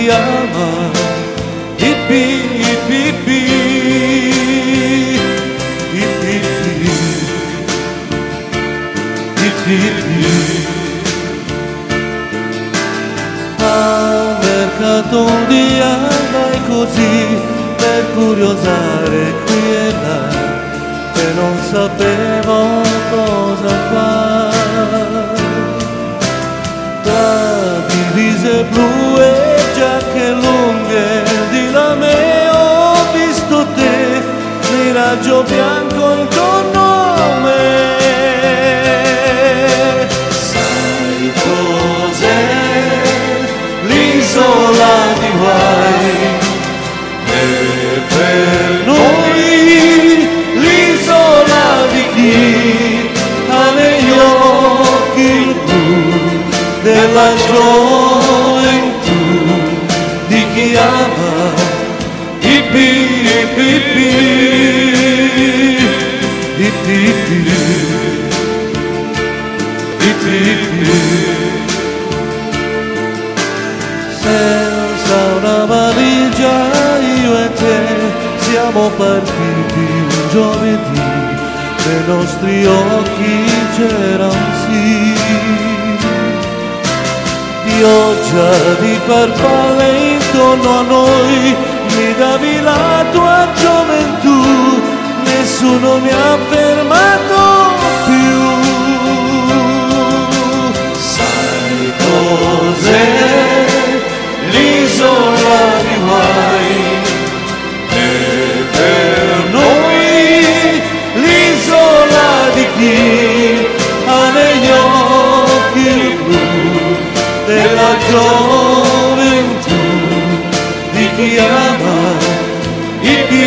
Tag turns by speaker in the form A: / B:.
A: chi ama, ippi, ippi, ippi, ippi, ippi, ippi. Al mercato un dia andai così per curiosare qui e là e non sapevo cosa fare. Tra divise blu e giacche lunghe di lame ho visto te, miraggio bianco intorno a me. Sai cos'è l'isola di Hawaii? E per noi l'isola di chi ha negli occhi il blu della gioventù, di chi ama, ippi, ippi, ippi, ippi, ippi, ippi. Senza una valigia io e te siamo partiti un giovedì, nei nostri occhi c'era un sì. Pioggia di farfalle intorno a noi, mi davi la tua gioventù, nessuno mi ha fermato più. Sai cos'è l'isola di Hawaii? E per noi l'isola di chi ha negli occhi il blu della gioventù, di chi ama, di chi